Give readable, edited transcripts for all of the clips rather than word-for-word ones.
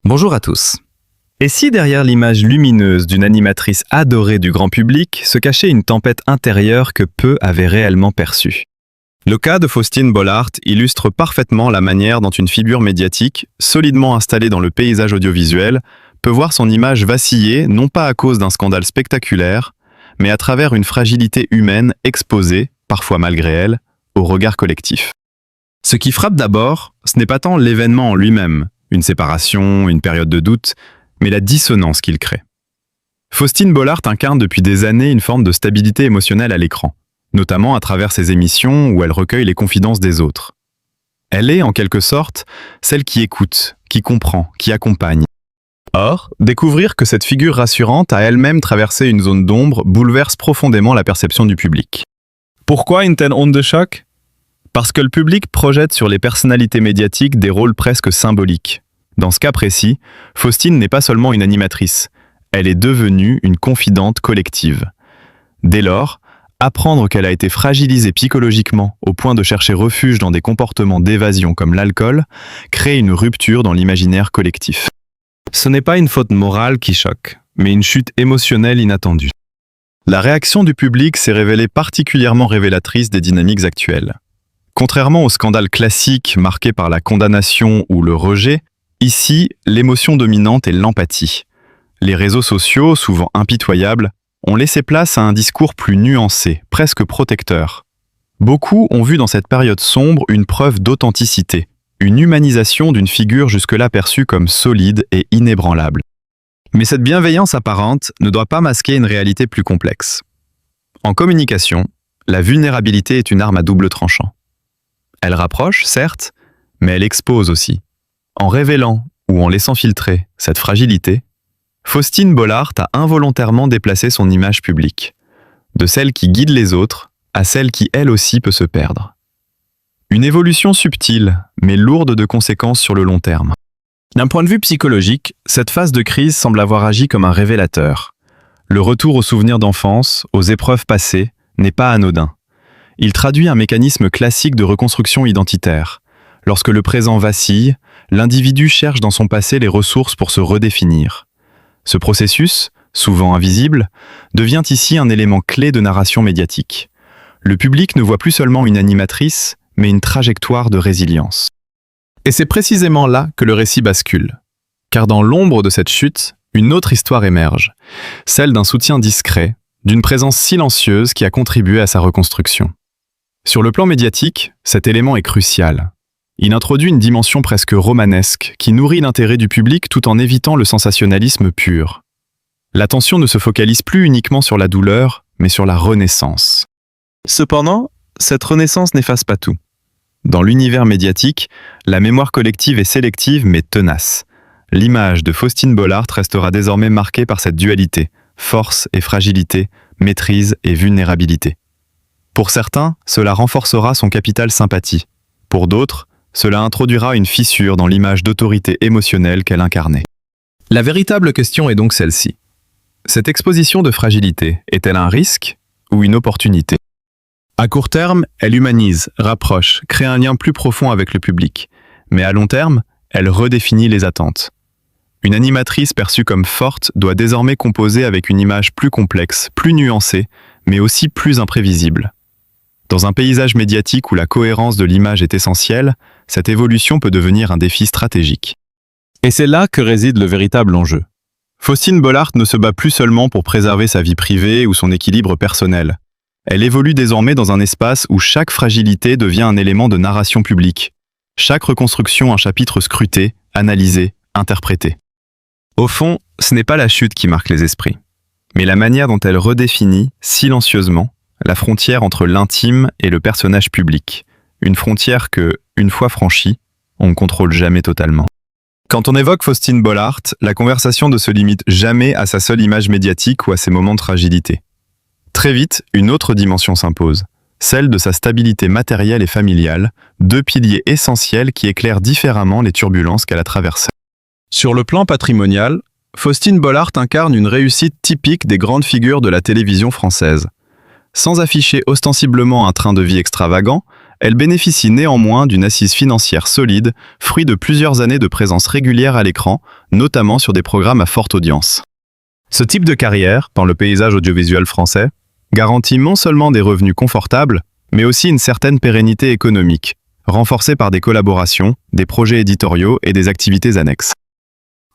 Bonjour à tous. Et si derrière l'image lumineuse d'une animatrice adorée du grand public se cachait une tempête intérieure que peu avaient réellement perçue? Le cas de Faustine Bollaert illustre parfaitement la manière dont une figure médiatique, solidement installée dans le paysage audiovisuel, peut voir son image vaciller non pas à cause d'un scandale spectaculaire, mais à travers une fragilité humaine exposée, parfois malgré elle, au regard collectif. Ce qui frappe d'abord, ce n'est pas tant l'événement en lui-même, une séparation, une période de doute, mais la dissonance qu'il crée. Faustine Bollaert incarne depuis des années une forme de stabilité émotionnelle à l'écran, notamment à travers ses émissions où elle recueille les confidences des autres. Elle est, en quelque sorte, celle qui écoute, qui comprend, qui accompagne. Or, découvrir que cette figure rassurante a elle-même traversé une zone d'ombre bouleverse profondément la perception du public. Pourquoi une telle onde de choc ? Parce que le public projette sur les personnalités médiatiques des rôles presque symboliques. Dans ce cas précis, Faustine n'est pas seulement une animatrice, elle est devenue une confidente collective. Dès lors, apprendre qu'elle a été fragilisée psychologiquement au point de chercher refuge dans des comportements d'évasion comme l'alcool crée une rupture dans l'imaginaire collectif. Ce n'est pas une faute morale qui choque, mais une chute émotionnelle inattendue. La réaction du public s'est révélée particulièrement révélatrice des dynamiques actuelles. Contrairement au scandale classique marqué par la condamnation ou le rejet, ici, l'émotion dominante est l'empathie. Les réseaux sociaux, souvent impitoyables, ont laissé place à un discours plus nuancé, presque protecteur. Beaucoup ont vu dans cette période sombre une preuve d'authenticité, une humanisation d'une figure jusque-là perçue comme solide et inébranlable. Mais cette bienveillance apparente ne doit pas masquer une réalité plus complexe. En communication, la vulnérabilité est une arme à double tranchant. Elle rapproche, certes, mais elle expose aussi. En révélant ou en laissant filtrer cette fragilité, Faustine Bollaert a involontairement déplacé son image publique, de celle qui guide les autres à celle qui elle aussi peut se perdre. Une évolution subtile, mais lourde de conséquences sur le long terme. D'un point de vue psychologique, cette phase de crise semble avoir agi comme un révélateur. Le retour aux souvenirs d'enfance, aux épreuves passées, n'est pas anodin. Il traduit un mécanisme classique de reconstruction identitaire. Lorsque le présent vacille, l'individu cherche dans son passé les ressources pour se redéfinir. Ce processus, souvent invisible, devient ici un élément clé de narration médiatique. Le public ne voit plus seulement une animatrice, mais une trajectoire de résilience. Et c'est précisément là que le récit bascule. Car dans l'ombre de cette chute, une autre histoire émerge, celle d'un soutien discret, d'une présence silencieuse qui a contribué à sa reconstruction. Sur le plan médiatique, cet élément est crucial. Il introduit une dimension presque romanesque qui nourrit l'intérêt du public tout en évitant le sensationnalisme pur. L'attention ne se focalise plus uniquement sur la douleur, mais sur la renaissance. Cependant, cette renaissance n'efface pas tout. Dans l'univers médiatique, la mémoire collective est sélective mais tenace. L'image de Faustine Bollaert restera désormais marquée par cette dualité, force et fragilité, maîtrise et vulnérabilité. Pour certains, cela renforcera son capital sympathie. Pour d'autres, cela introduira une fissure dans l'image d'autorité émotionnelle qu'elle incarnait. La véritable question est donc celle-ci. Cette exposition de fragilité est-elle un risque ou une opportunité ? À court terme, elle humanise, rapproche, crée un lien plus profond avec le public. Mais à long terme, elle redéfinit les attentes. Une animatrice perçue comme forte doit désormais composer avec une image plus complexe, plus nuancée, mais aussi plus imprévisible. Dans un paysage médiatique où la cohérence de l'image est essentielle, cette évolution peut devenir un défi stratégique. Et c'est là que réside le véritable enjeu. Faustine Bollaert ne se bat plus seulement pour préserver sa vie privée ou son équilibre personnel. Elle évolue désormais dans un espace où chaque fragilité devient un élément de narration publique. Chaque reconstruction un chapitre scruté, analysé, interprété. Au fond, ce n'est pas la chute qui marque les esprits, mais la manière dont elle redéfinit, silencieusement, la frontière entre l'intime et le personnage public. Une frontière que, une fois franchie, on ne contrôle jamais totalement. Quand on évoque Faustine Bollaert, la conversation ne se limite jamais à sa seule image médiatique ou à ses moments de fragilité. Très vite, une autre dimension s'impose, celle de sa stabilité matérielle et familiale, deux piliers essentiels qui éclairent différemment les turbulences qu'elle a traversées. Sur le plan patrimonial, Faustine Bollaert incarne une réussite typique des grandes figures de la télévision française. Sans afficher ostensiblement un train de vie extravagant, Elle bénéficie néanmoins d'une assise financière solide, fruit de plusieurs années de présence régulière à l'écran, notamment sur des programmes à forte audience. Ce type de carrière, dans le paysage audiovisuel français, garantit non seulement des revenus confortables, mais aussi une certaine pérennité économique, renforcée par des collaborations, des projets éditoriaux et des activités annexes.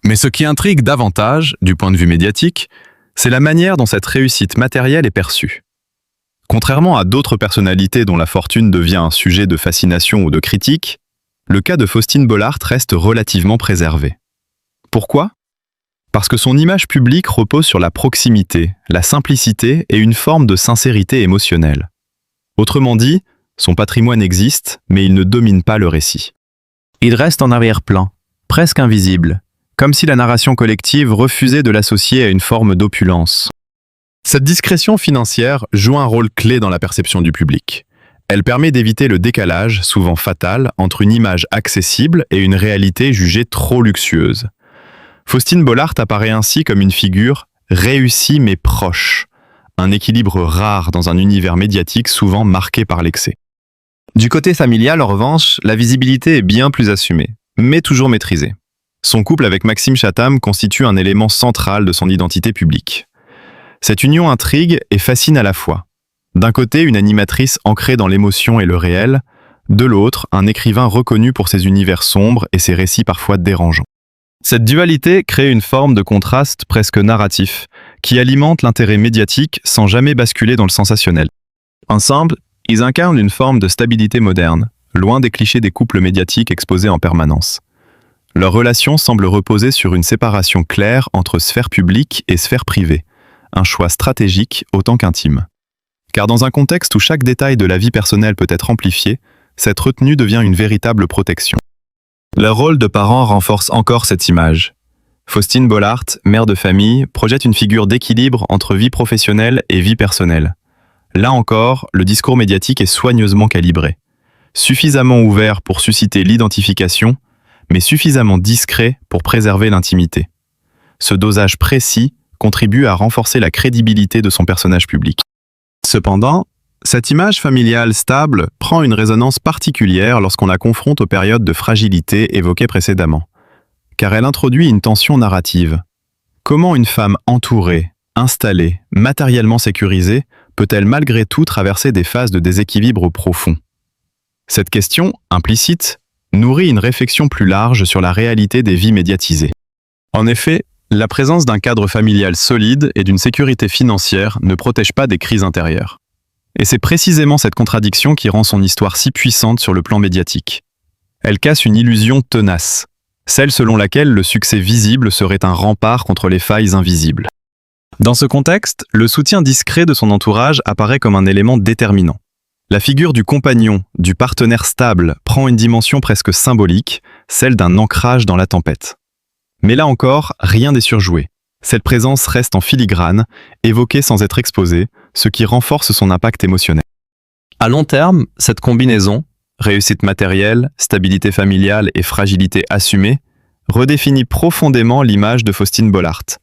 Mais ce qui intrigue davantage, du point de vue médiatique, c'est la manière dont cette réussite matérielle est perçue. Contrairement à d'autres personnalités dont la fortune devient un sujet de fascination ou de critique, le cas de Faustine Bollaert reste relativement préservé. Pourquoi ? Parce que son image publique repose sur la proximité, la simplicité et une forme de sincérité émotionnelle. Autrement dit, son patrimoine existe, mais il ne domine pas le récit. Il reste en arrière-plan, presque invisible, comme si la narration collective refusait de l'associer à une forme d'opulence. Cette discrétion financière joue un rôle clé dans la perception du public. Elle permet d'éviter le décalage, souvent fatal, entre une image accessible et une réalité jugée trop luxueuse. Faustine Bollaert apparaît ainsi comme une figure réussie mais proche, un équilibre rare dans un univers médiatique souvent marqué par l'excès. Du côté familial, en revanche, la visibilité est bien plus assumée, mais toujours maîtrisée. Son couple avec Maxime Chatham constitue un élément central de son identité publique. Cette union intrigue et fascine à la fois. D'un côté, une animatrice ancrée dans l'émotion et le réel, de l'autre, un écrivain reconnu pour ses univers sombres et ses récits parfois dérangeants. Cette dualité crée une forme de contraste presque narratif, qui alimente l'intérêt médiatique sans jamais basculer dans le sensationnel. Ensemble, ils incarnent une forme de stabilité moderne, loin des clichés des couples médiatiques exposés en permanence. Leur relation semble reposer sur une séparation claire entre sphère publique et sphère privée, un choix stratégique autant qu'intime. Car dans un contexte où chaque détail de la vie personnelle peut être amplifié, cette retenue devient une véritable protection. Leur rôle de parents renforce encore cette image. Faustine Bollaert, mère de famille, projette une figure d'équilibre entre vie professionnelle et vie personnelle. Là encore, le discours médiatique est soigneusement calibré. Suffisamment ouvert pour susciter l'identification, mais suffisamment discret pour préserver l'intimité. Ce dosage précis contribue à renforcer la crédibilité de son personnage public. Cependant, cette image familiale stable prend une résonance particulière lorsqu'on la confronte aux périodes de fragilité évoquées précédemment, car elle introduit une tension narrative. Comment une femme entourée, installée, matériellement sécurisée, peut-elle malgré tout traverser des phases de déséquilibre profond ? Cette question, implicite, nourrit une réflexion plus large sur la réalité des vies médiatisées. En effet, la présence d'un cadre familial solide et d'une sécurité financière ne protège pas des crises intérieures. Et c'est précisément cette contradiction qui rend son histoire si puissante sur le plan médiatique. Elle casse une illusion tenace, celle selon laquelle le succès visible serait un rempart contre les failles invisibles. Dans ce contexte, le soutien discret de son entourage apparaît comme un élément déterminant. La figure du compagnon, du partenaire stable, prend une dimension presque symbolique, celle d'un ancrage dans la tempête. Mais là encore, rien n'est surjoué. Cette présence reste en filigrane, évoquée sans être exposée, ce qui renforce son impact émotionnel. À long terme, cette combinaison, réussite matérielle, stabilité familiale et fragilité assumée, redéfinit profondément l'image de Faustine Bollaert.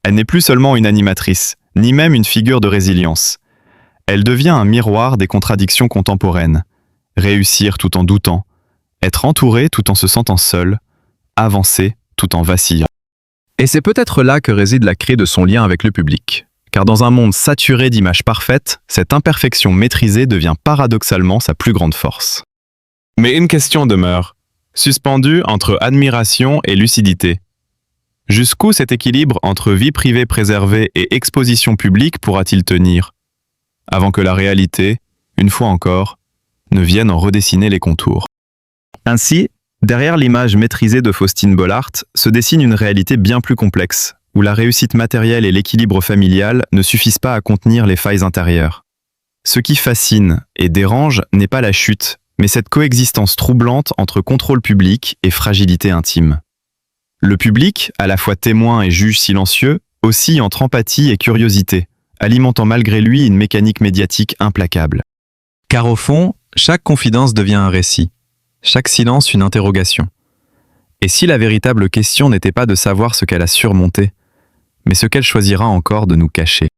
Elle n'est plus seulement une animatrice, ni même une figure de résilience. Elle devient un miroir des contradictions contemporaines. Réussir tout en doutant, être entouré tout en se sentant seul, avancer tout en vacillant. Et c'est peut-être là que réside la clé de son lien avec le public. Car dans un monde saturé d'images parfaites, cette imperfection maîtrisée devient paradoxalement sa plus grande force. Mais une question demeure, suspendue entre admiration et lucidité. Jusqu'où cet équilibre entre vie privée préservée et exposition publique pourra-t-il tenir, avant que la réalité, une fois encore, ne vienne en redessiner les contours. Ainsi, derrière l'image maîtrisée de Faustine Bollaert se dessine une réalité bien plus complexe, où la réussite matérielle et l'équilibre familial ne suffisent pas à contenir les failles intérieures. Ce qui fascine et dérange n'est pas la chute, mais cette coexistence troublante entre contrôle public et fragilité intime. Le public, à la fois témoin et juge silencieux, oscille entre empathie et curiosité, alimentant malgré lui une mécanique médiatique implacable. Car au fond, chaque confidence devient un récit, chaque silence une interrogation. Et si la véritable question n'était pas de savoir ce qu'elle a surmonté, mais ce qu'elle choisira encore de nous cacher.